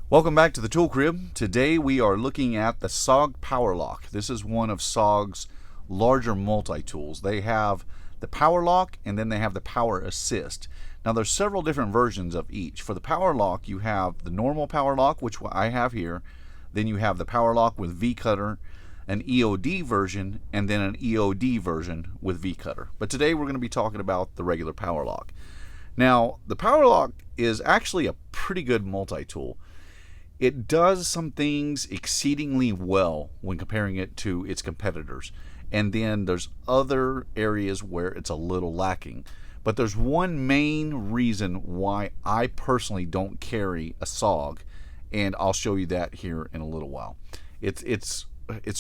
Welcome back to the Tool Crib. Today we are looking at the SOG Power Lock. This is one of SOG's larger multi-tools. They have the Power Lock and then they have the Power Assist. Now there's several different versions of each. For the Power Lock you have the normal Power Lock, which I have here. Then you have the Power Lock with V-Cutter, an EOD version, and then an EOD version with V-Cutter. But today we're going to be talking about the regular Power Lock. Now the Power Lock is actually a pretty good multi-tool. It does some things exceedingly well when comparing it to its competitors. And then there's other areas where it's a little lacking. But there's one main reason why I personally don't carry a SOG, and I'll show you that here in a little while. It's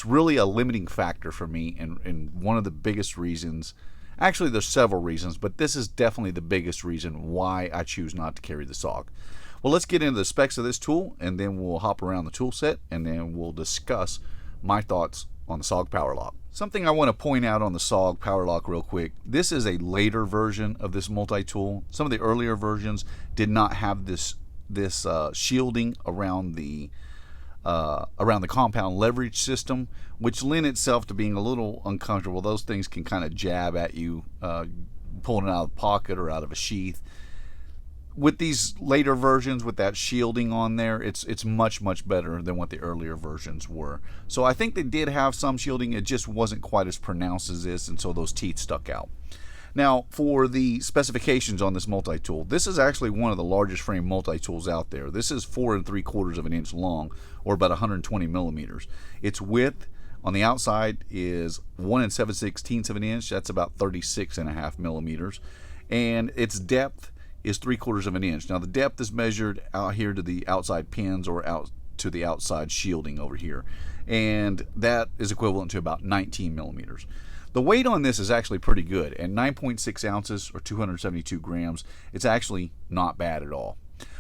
really a limiting factor for me, and one of the biggest reasons. Actually, there's several reasons, but this is definitely the biggest reason why I choose not to carry the SOG. Well, let's get into the specs of this tool, and then we'll hop around the tool set, and then we'll discuss my thoughts on the SOG Power Lock. Something I want to point out on the SOG Power Lock real quick, this is a later version of this multi-tool. Some of the earlier versions did not have this shielding around the compound leverage system, which lent itself to being a little uncomfortable. Those things can kind of jab at you, pulling it out of the pocket or out of a sheath. With these later versions with that shielding on there, it's much better than what the earlier versions were. So I think they did have some shielding, it just wasn't quite as pronounced as this, and so those teeth stuck out. Now for the specifications on this multi-tool, this is actually one of the largest frame multi-tools out there. This is 4 3/4 of an inch long, or about 120 millimeters. Its width on the outside is 1 7/16 of an inch, that's about 36.5 millimeters, and its depth is 3/4 of an inch. Now the depth is measured out here to the outside pins or out to the outside shielding over here, and that is equivalent to about 19 millimeters. The weight on this is actually pretty good. At 9.6 ounces or 272 grams, it's actually not bad at all.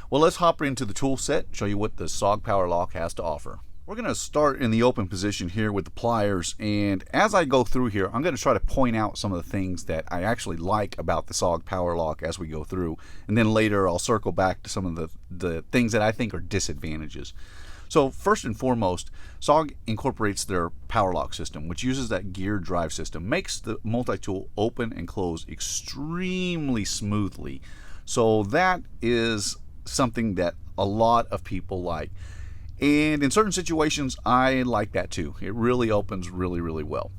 Well, let's hop into the tool set, show you what the SOG Power Lock has to offer. We're going to start in the open position here with the pliers, and as I go through here, I'm going to try to point out some of the things that I actually like about the SOG Power Lock as we go through, and then later I'll circle back to some of the things that I think are disadvantages. So first and foremost, SOG incorporates their Power Lock system, which uses that gear drive system, makes the multi-tool open and close extremely smoothly. So that is something that a lot of people like. And in certain situations, I like that too. It really opens really well.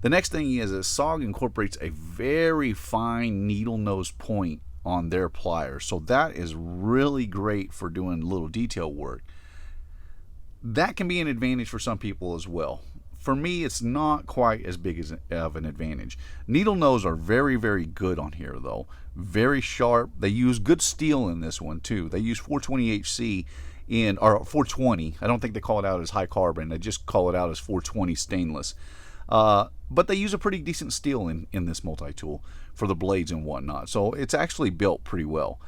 The next thing is that SOG incorporates a very fine needle nose point on their pliers. So that is really great for doing little detail work. That can be an advantage for some people as well. For me, it's not quite as big of an advantage. Needle nose are very good on here though. Very sharp. They use good steel in this one too. They use 420 HC or 420. I don't think they call it out as high carbon. They just call it out as 420 stainless. But they use a pretty decent steel in this multi-tool for the blades and whatnot. So it's actually built pretty well.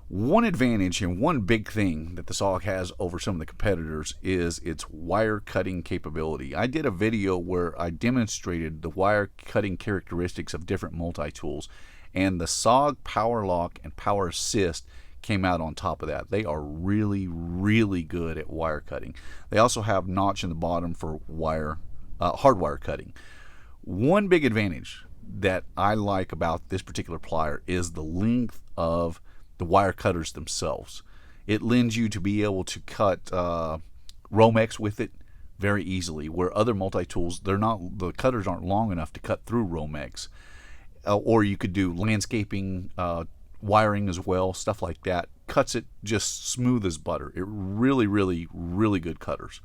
One advantage and one big thing that the SOG has over some of the competitors is its wire cutting capability. I did a video where I demonstrated the wire cutting characteristics of different multi-tools, and the SOG Power Lock and Power Assist came out on top of that. They are really good at wire cutting. They also have notch in the bottom for hard wire cutting. One big advantage that I like about this particular plier is the length of the wire cutters themselves. It lends you to be able to cut Romex with it very easily, where other multi-tools, the cutters aren't long enough to cut through Romex. Or you could do landscaping wiring as well, stuff like that. Cuts it just smooth as butter. It really good cutters.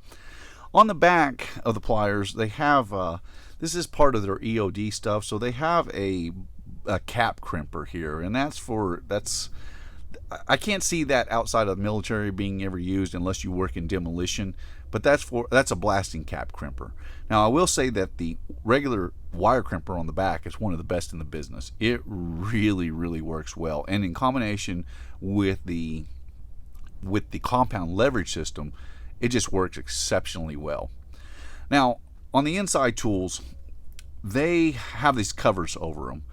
On the back of the pliers, they have this is part of their EOD stuff, so they have a cap crimper here, and that's I can't see that outside of the military being ever used unless you work in demolition, but that's a blasting cap crimper. Now I will say that the regular wire crimper on the back is one of the best in the business. It really works well, and in combination with the compound leverage system, it just works exceptionally well. Now on the inside tools, they have these covers over them.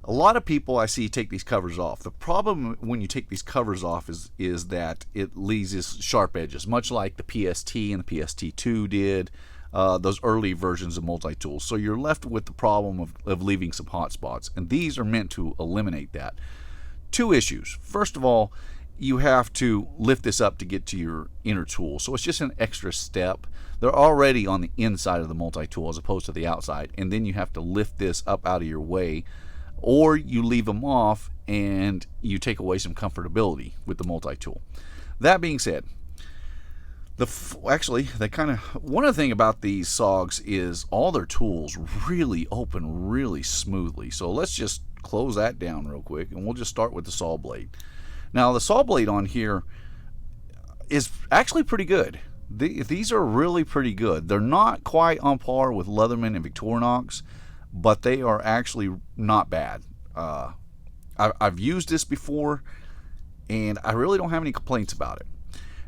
A lot of people I see take these covers off. The problem when you take these covers off is that it leaves these sharp edges, much like the PST and the PST2 did, those early versions of multi-tools. So you're left with the problem of leaving some hot spots, and these are meant to eliminate that. Two issues. First of all, you have to lift this up to get to your inner tool, so it's just an extra step. They're already on the inside of the multi-tool as opposed to the outside, and then you have to lift this up out of your way, or you leave them off and you take away some comfortability with the multi-tool. That being said, actually, they kind of, one of the things about these SOGs is all their tools really open really smoothly. So let's just close that down real quick, and we'll just start with the saw blade. Now the saw blade on here is actually pretty good. These are really pretty good. They're not quite on par with Leatherman and Victorinox, but they are actually not bad. I've used this before, and I really don't have any complaints about it.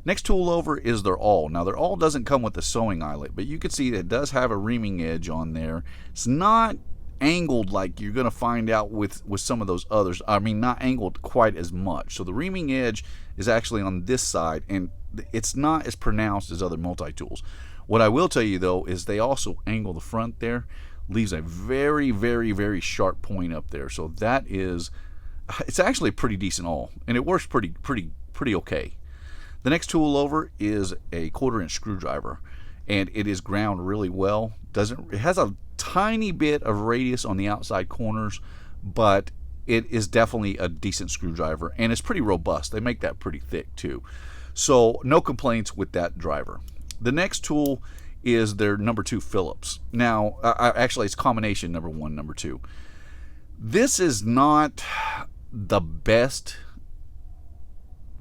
Next tool over is their awl. Now their awl doesn't come with the sewing eyelet, but you can see that it does have a reaming edge on there. It's not angled like you're going to find out with some of those others. I mean, not angled quite as much. So the reaming edge is actually on this side, and it's not as pronounced as other multi-tools. What I will tell you though is they also angle the front there, leaves a very, very, very sharp point up there. So that is, it's actually a pretty decent awl, and it works pretty okay. The next tool over is a 1/4-inch screwdriver, and it is ground really well. It has a tiny bit of radius on the outside corners, but it is definitely a decent screwdriver, and it's pretty robust. They make that pretty thick too. So no complaints with that driver. The next tool is their number 2 Phillips. Now, actually, it's combination number 1, number 2. This is not the best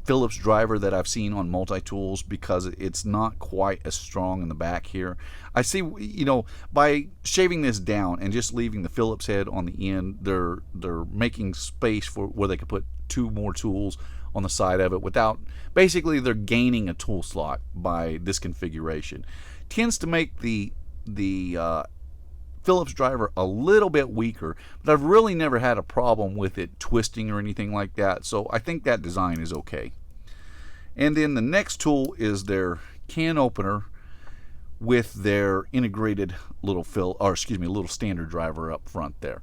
Phillips driver that I've seen on multi-tools because it's not quite as strong in the back here. I see, by shaving this down and just leaving the Phillips head on the end, they're making space for where they could put 2 more tools on the side of it without, basically they're gaining a tool slot by this configuration. Tends to make the Phillips driver a little bit weaker, but I've really never had a problem with it twisting or anything like that, so I think that design is okay. And then the next tool is their can opener with their integrated little little standard driver up front there.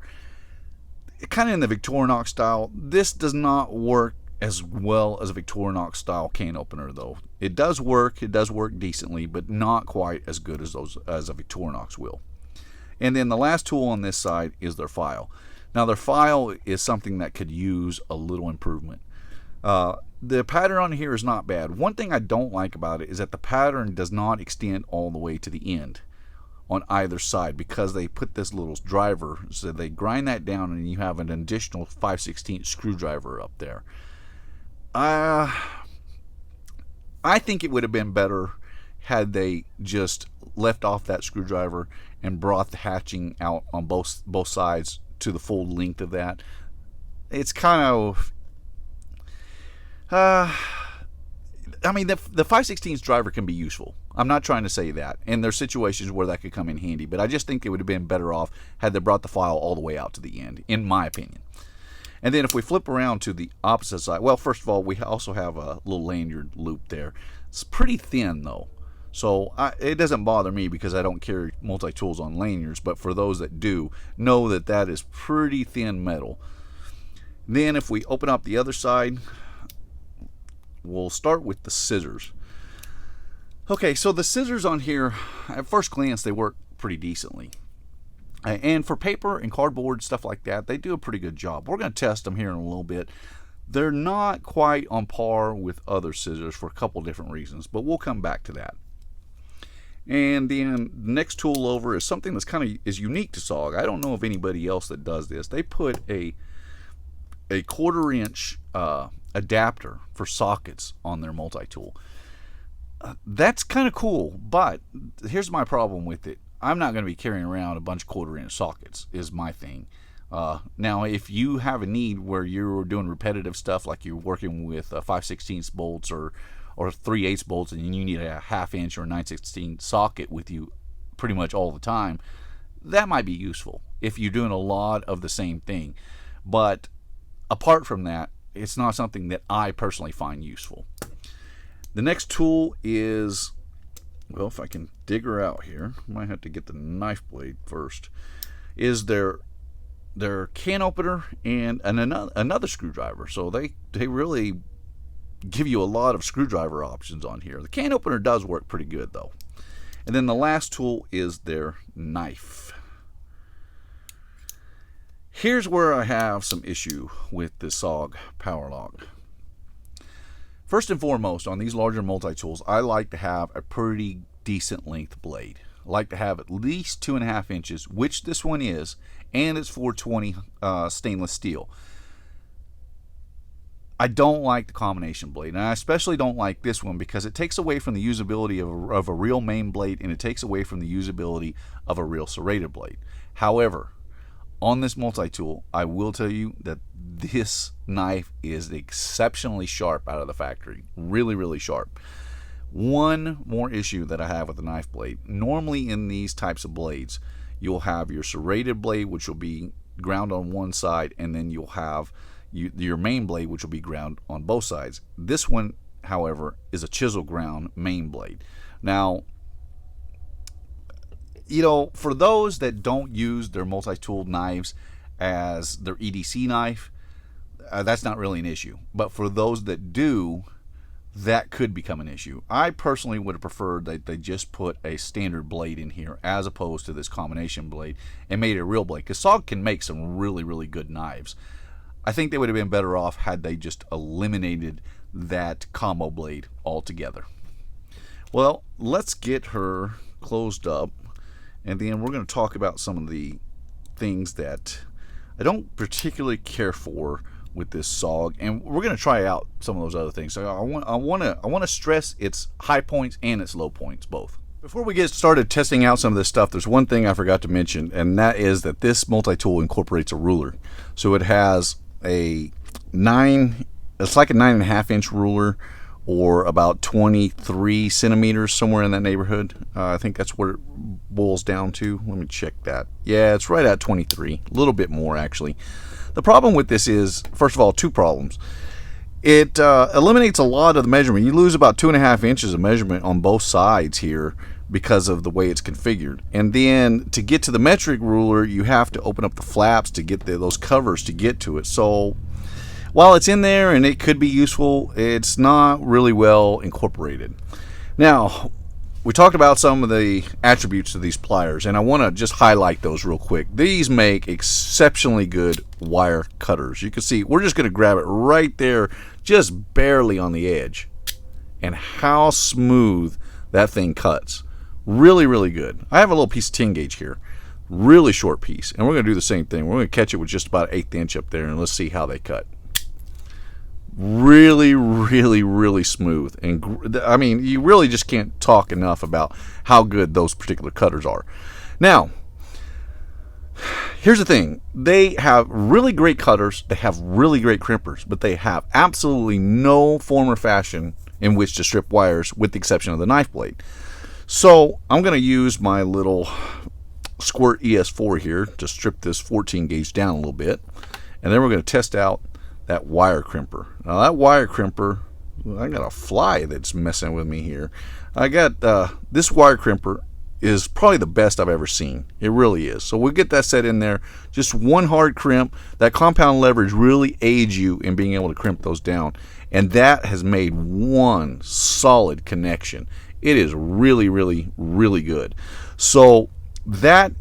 Kind of in the Victorinox style. This does not work as well as a Victorinox style can opener though. It does work decently, but not quite as good as a Victorinox will. And then the last tool on this side is their file. Now their file is something that could use a little improvement. The pattern on here is not bad. One thing I don't like about it is that the pattern does not extend all the way to the end on either side because they put this little driver, so they grind that down and you have an additional 5/16 screwdriver up there. I think it would have been better had they just left off that screwdriver and brought the hatching out on both sides to the full length of that. It's kind of I mean, the 5/16 driver can be useful. I'm not trying to say that, and there's situations where that could come in handy, but I just think it would have been better off had they brought the file all the way out to the end, in my opinion. And then if we flip around to the opposite side, well, first of all, we also have a little lanyard loop there. It's pretty thin though, so it doesn't bother me because I don't carry multi-tools on lanyards, but for those that do, know that that is pretty thin metal. Then if we open up the other side, we'll start with the scissors. Okay, so the scissors on here, at first glance, they work pretty decently. And for paper and cardboard, stuff like that, they do a pretty good job. We're going to test them here in a little bit. They're not quite on par with other scissors for a couple different reasons, but we'll come back to that. And then the next tool over is something that's kind of is unique to SOG. I don't know of anybody else that does this. They put a 1/4-inch adapter for sockets on their multi-tool. That's kind of cool, but here's my problem with it. I'm not going to be carrying around a bunch of 1/4-inch sockets is my thing. Now if you have a need where you're doing repetitive stuff, like you're working with 5/16 bolts or 3/8 bolts, and you need a 1/2 inch or 9/16 socket with you pretty much all the time, that might be useful if you're doing a lot of the same thing. But apart from that, it's not something that I personally find useful. The next tool is, well, if I can dig her out here, I might have to get the knife blade first, is their can opener and another screwdriver. So they really give you a lot of screwdriver options on here. The can opener does work pretty good though. And then the last tool is their knife. Here's where I have some issue with the SOG Powerlog. First and foremost, on these larger multi-tools, I like to have a pretty decent length blade. I like to have at least 2.5 inches, which this one is, and it's 420 stainless steel. I don't like the combination blade, and I especially don't like this one because it takes away from the usability of a real main blade, and it takes away from the usability of a real serrated blade. However, on this multi-tool, I will tell you that this knife is exceptionally sharp out of the factory. Really, really sharp. One more issue that I have with the knife blade. Normally in these types of blades, you'll have your serrated blade, which will be ground on one side, and then you'll have your main blade, which will be ground on both sides. This one, however, is a chisel ground main blade. Now, you know, for those that don't use their multi-tool knives as their EDC knife, that's not really an issue. But for those that do, that could become an issue. I personally would have preferred that they just put a standard blade in here as opposed to this combination blade and made it a real blade, because SOG can make some really, really good knives. I think they would have been better off had they just eliminated that combo blade altogether. Well, let's get her closed up, and then we're going to talk about some of the things that I don't particularly care for with this SOG, and we're going to try out some of those other things. So I want to stress its high points and its low points both. Before we get started testing out some of this stuff, there's one thing I forgot to mention, and that is that this multi-tool incorporates a ruler. So it has it's like a 9.5 inch ruler, or about 23 centimeters, somewhere in that neighborhood. I think that's what it boils down to. Let me check that. Yeah, it's right at 23, a little bit more actually. The problem with this is, first of all, two problems. It eliminates a lot of the measurement. You lose about 2.5 inches of measurement on both sides here because of the way it's configured. And then to get to the metric ruler, you have to open up the flaps to get those covers to get to it. So while it's in there and it could be useful, it's not really well incorporated. Now, we talked about some of the attributes of these pliers, and I want to just highlight those real quick. These make exceptionally good wire cutters. You can see we're just going to grab it right there, just barely on the edge, and how smooth that thing cuts. Really, really good. I have a little piece of 10 gauge here, really short piece, and we're going to do the same thing. We're going to catch it with just about 1/8 inch up there, and let's see how they cut. Really, really, really smooth. And I mean, you really just can't talk enough about how good those particular cutters are. Now, here's the thing. They have really great cutters. They have really great crimpers, but they have absolutely no form or fashion in which to strip wires, with the exception of the knife blade. So I'm going to use my little Squirt ES4 here to strip this 14 gauge down a little bit, and then we're going to test out that wire crimper. Now that wire crimper, I got a fly that's messing with me here. I got this wire crimper is probably the best I've ever seen. It really is. So we'll get that set in there. Just one hard crimp. That compound leverage really aids you in being able to crimp those down, and that has made one solid connection. It is really, really, really good. So that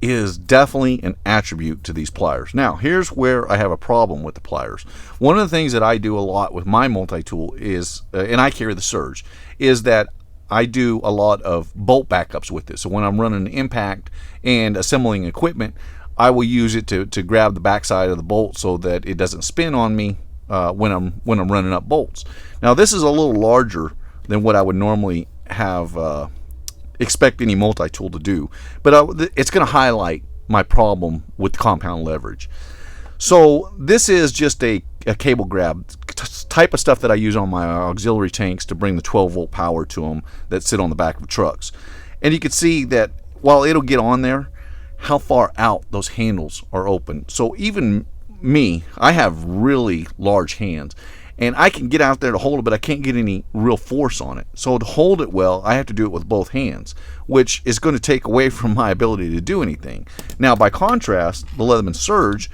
is definitely an attribute to these pliers. Now, here's where I have a problem with the pliers. One of the things that I do a lot with my multi-tool is, and I carry the Surge, is that I do a lot of bolt backups with this. So when I'm running impact and assembling equipment, I will use it to grab the backside of the bolt so that it doesn't spin on me when I'm running up bolts. Now, this is a little larger than what I would normally have expect any multi-tool to do, but it's going to highlight my problem with compound leverage. So this is just a cable grab type of stuff that I use on my auxiliary tanks to bring the 12 volt power to them that sit on the back of trucks. And you can see that while it'll get on there, how far out those handles are open. So even I have really large hands, and I can get out there to hold it, but I can't get any real force on it. So to hold it well, I have to do it with both hands, which is going to take away from my ability to do anything. Now, by contrast, the Leatherman Surge,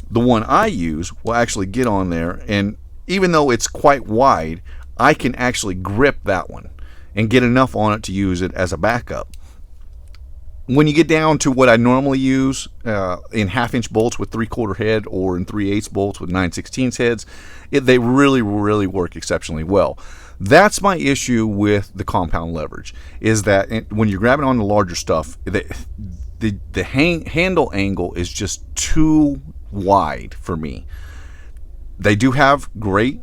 the one I use, will actually get on there, and even though it's quite wide, I can actually grip that one and get enough on it to use it as a backup. When you get down to what I normally use in half-inch bolts with 3/4 head, or in 3/8 bolts with 9/16 heads, they really work exceptionally well. That's my issue with the compound leverage, is that when you're grabbing on the larger stuff, the handle angle is just too wide for me. They do have great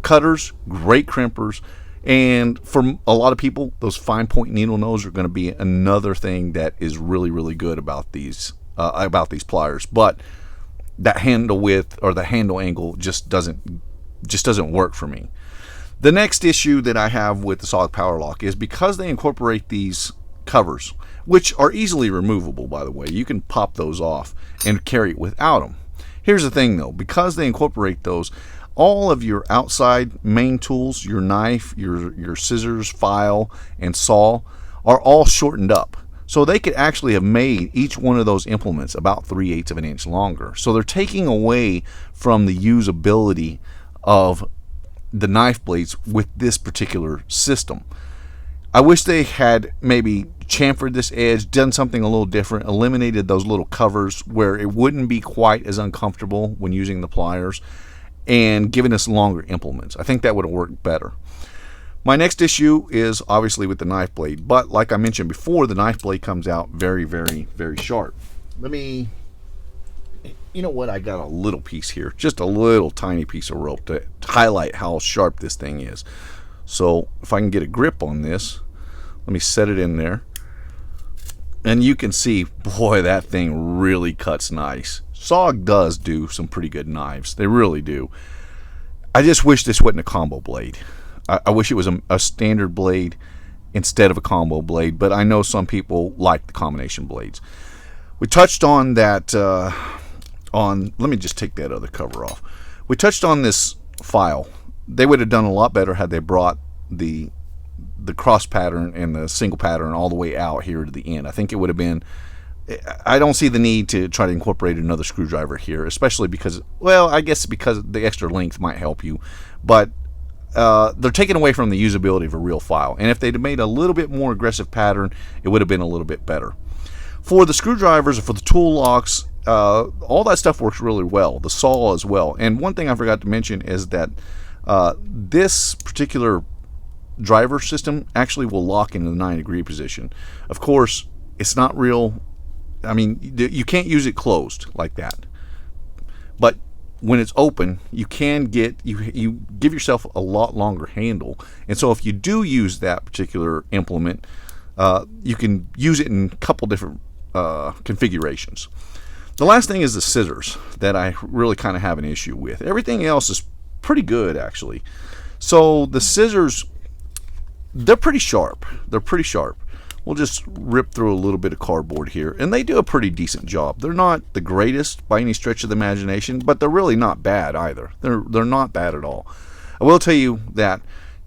cutters, great crimpers, and for a lot of people, those fine point needle nose are going to be another thing that is really good about these pliers. But that handle width or the handle angle just doesn't work for me. The next issue that I have with the Solid Power Lock is because they incorporate these covers, which are easily removable, by the way. You can pop those off and carry it without them. Here's the thing though, because they incorporate those, all of your outside main tools, your knife, your scissors, file, and saw, are all shortened up. So they could actually have made each one of those implements about 3/8 of an inch longer. So they're taking away from the usability of the knife blades with this particular system. I wish they had maybe chamfered this edge, done something a little different, eliminated those little covers where it wouldn't be quite as uncomfortable when using the pliers, and giving us longer implements. I think that would have worked better. My next issue is obviously with the knife blade, but like I mentioned before, the knife blade comes out very sharp. You know what, I got a little piece here, just a little tiny piece of rope to highlight how sharp this thing is. So if I can get a grip on this, let me set it in there, and you can see, boy, that thing really cuts nice. SOG does do some pretty good knives. They really do. I just wish this wasn't a combo blade. I wish it was a standard blade instead of a combo blade, but I know some people like the combination blades. We touched on that let me just take that other cover off. We touched on this file. They would have done a lot better had they brought the cross pattern and the single pattern all the way out here to the end. I think it would have been, I don't see the need to try to incorporate another screwdriver here, especially because, well, I guess because the extra length might help you, but they're taking away from the usability of a real file. And if they'd have made a little bit more aggressive pattern, it would have been a little bit better. For the screwdrivers, for the tool locks, all that stuff works really well. The saw as well. And one thing I forgot to mention is that this particular driver system actually will lock into the 9-degree position. Of course, it's not real. I mean, you can't use it closed like that, but when it's open, you can get, you give yourself a lot longer handle. And so if you do use that particular implement, you can use it in a couple different configurations. The last thing is the scissors that I really kind of have an issue with. Everything else is pretty good, actually. So the scissors, they're pretty sharp. We'll just rip through a little bit of cardboard here, and they do a pretty decent job. They're not the greatest by any stretch of the imagination, but they're really not bad either. They're not bad at all. I will tell you that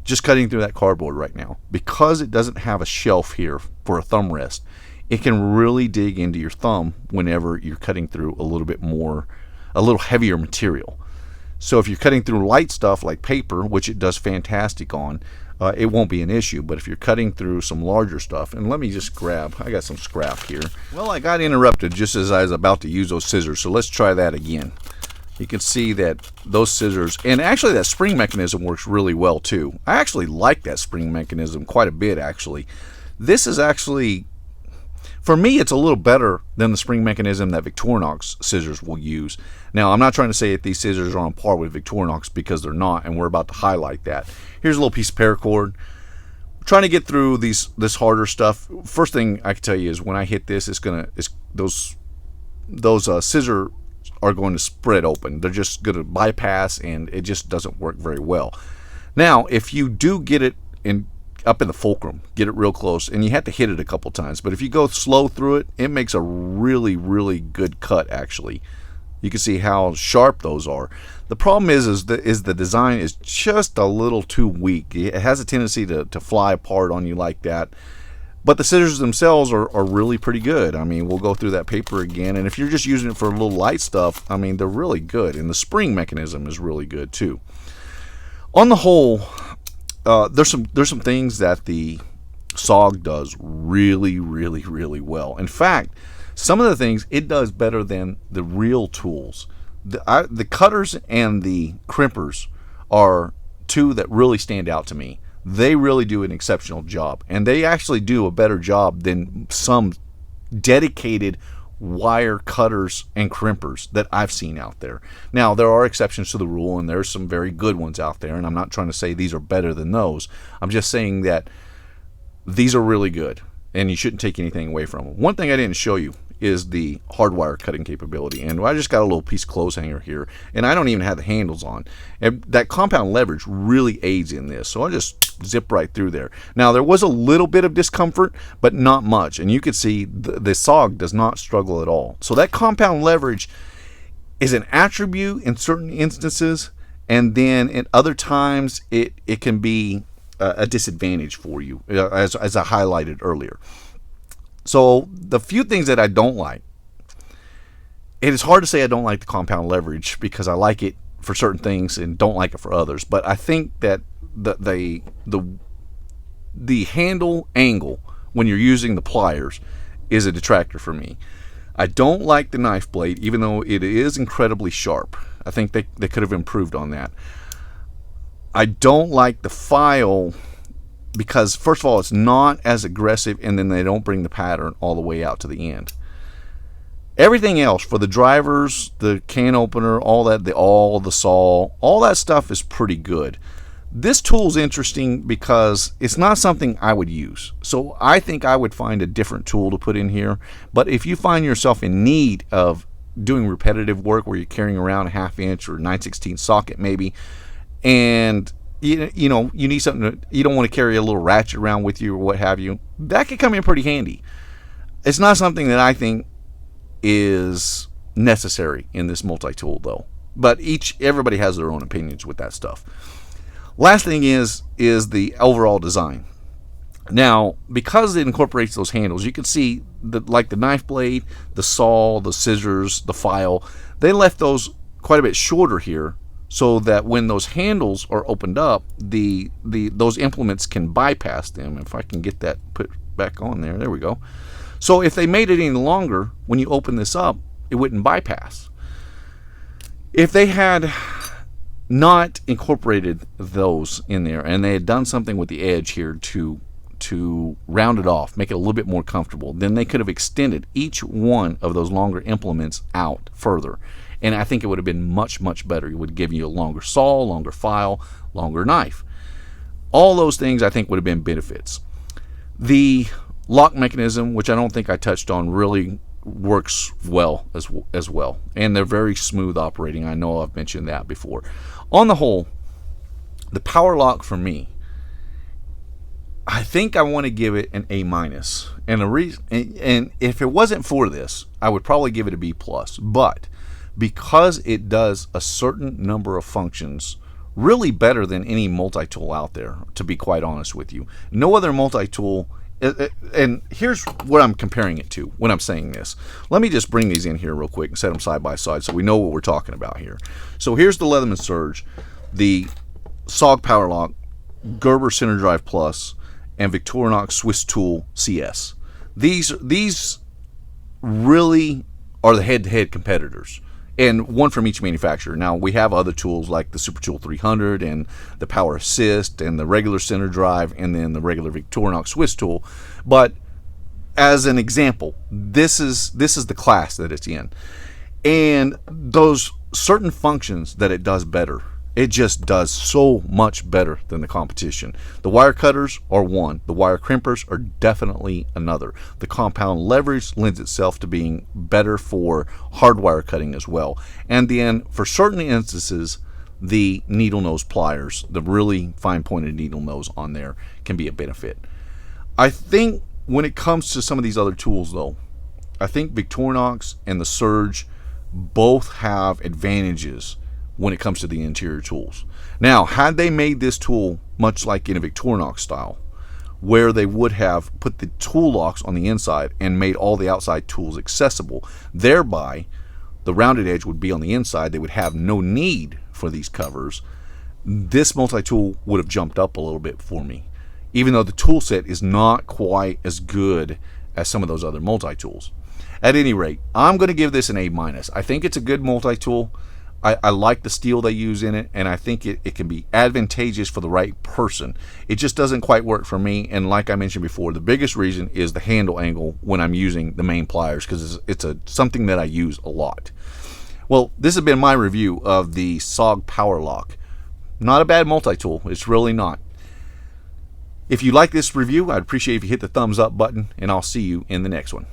just cutting through that cardboard right now, because it doesn't have a shelf here for a thumb rest, it can really dig into your thumb whenever you're cutting through a little heavier material. So if you're cutting through light stuff like paper, which it does fantastic on, it won't be an issue. But if you're cutting through some larger stuff, and let me just grab, I got some scrap here. Well, I got interrupted just as I was about to use those scissors, so let's try that again. You can see that those scissors, and actually that spring mechanism works really well too. I actually like that spring mechanism quite a bit, actually. This is actually, for me, it's a little better than the spring mechanism that Victorinox scissors will use. Now, I'm not trying to say that these scissors are on par with Victorinox, because they're not, and we're about to highlight that. Here's a little piece of paracord. I'm trying to get through this harder stuff. First thing I can tell you is when I hit this, those scissors are going to spread open. They're just going to bypass, and it just doesn't work very well. Now, if you do get it up in the fulcrum, get it real close, and you have to hit it a couple times, but if you go slow through it, it makes a really good cut, actually. You can see how sharp those are. The problem is the design is just a little too weak. It has a tendency to fly apart on you like that. But the scissors themselves are really pretty good. I mean, we'll go through that paper again. And if you're just using it for a little light stuff, I mean, they're really good. And the spring mechanism is really good too. On the whole, there's some things that the SOG does really, really, really well. In fact, some of the things it does better than the real tools. The cutters and the crimpers are two that really stand out to me. They really do an exceptional job, and they actually do a better job than some dedicated wire cutters and crimpers that I've seen out there. Now, there are exceptions to the rule, and there's some very good ones out there, and I'm not trying to say these are better than those. I'm just saying that these are really good, and you shouldn't take anything away from them. One thing I didn't show you is the hardwire cutting capability, and I just got a little piece of clothes hanger here, and I don't even have the handles on, and that compound leverage really aids in this, so I'll just zip right through there. Now, there was a little bit of discomfort, but not much, and you can see the SOG does not struggle at all. So that compound leverage is an attribute in certain instances, and then in other times it can be a disadvantage for you, as I highlighted earlier. So the few things that I don't like, it is hard to say I don't like the compound leverage because I like it for certain things and don't like it for others. But I think that the handle angle when you're using the pliers is a detractor for me. I don't like the knife blade, even though it is incredibly sharp. I think they could have improved on that. I don't like the file because, first of all, it's not as aggressive, and then they don't bring the pattern all the way out to the end. Everything else, for the drivers, the can opener, all that, the saw, all that stuff is pretty good. This tool's interesting because it's not something I would use. So I think I would find a different tool to put in here. But if you find yourself in need of doing repetitive work where you're carrying around a 1/2 inch or 9/16 socket maybe, and you know, you need something you don't want to carry a little ratchet around with you or what have you, that could come in pretty handy. It's not something that I think is necessary in this multi-tool though, but everybody has their own opinions with that stuff. Last thing is the overall design. Now, because it incorporates those handles, you can see like the knife blade, the saw, the scissors, the file, they left those quite a bit shorter here, so that when those handles are opened up, those implements can bypass them. If I can get that put back on there we go. So if they made it any longer, when you open this up, it wouldn't bypass. If they had not incorporated those in there, and they had done something with the edge here to round it off, make it a little bit more comfortable, then they could have extended each one of those longer implements out further. And I think it would have been much, much better. It would give you a longer saw, longer file, longer knife. All those things I think would have been benefits. The lock mechanism, which I don't think I touched on, really works well as well. And they're very smooth operating. I know I've mentioned that before. On the whole, the power lock for me, I think I want to give it an A-. And if it wasn't for this, I would probably give it a B+. But because it does a certain number of functions really better than any multi-tool out there, to be quite honest with you. No other multi-tool, and here's what I'm comparing it to when I'm saying this. Let me just bring these in here real quick and set them side by side so we know what we're talking about here. So here's the Leatherman Surge, the SOG Power Lock, Gerber Center Drive Plus, and Victorinox Swiss Tool CS. These really are the head-to-head competitors, and one from each manufacturer. Now, we have other tools like the Super Tool 300 and the Power Assist and the regular center drive and then the regular Victorinox Swiss Tool. But as an example, this is the class that it's in. And those certain functions that it does better, it just does so much better than the competition. The wire cutters are one. The wire crimpers are definitely another. The compound leverage lends itself to being better for hardwire cutting as well. And then for certain instances, the needle nose pliers, the really fine pointed needle nose on there, can be a benefit. I think when it comes to some of these other tools though, I think Victorinox and the Surge both have advantages when it comes to the interior tools. Now, had they made this tool much like in a Victorinox style, where they would have put the tool locks on the inside and made all the outside tools accessible, thereby the rounded edge would be on the inside, they would have no need for these covers, this multi-tool would have jumped up a little bit for me, even though the tool set is not quite as good as some of those other multi-tools. At any rate, I'm going to give this an A-. I think it's a good multi-tool. I like the steel they use in it, and I think it can be advantageous for the right person. It just doesn't quite work for me, and like I mentioned before, the biggest reason is the handle angle when I'm using the main pliers, because it's something that I use a lot. Well, this has been my review of the SOG Power Lock. Not a bad multi-tool. It's really not. If you like this review, I'd appreciate if you hit the thumbs up button, and I'll see you in the next one.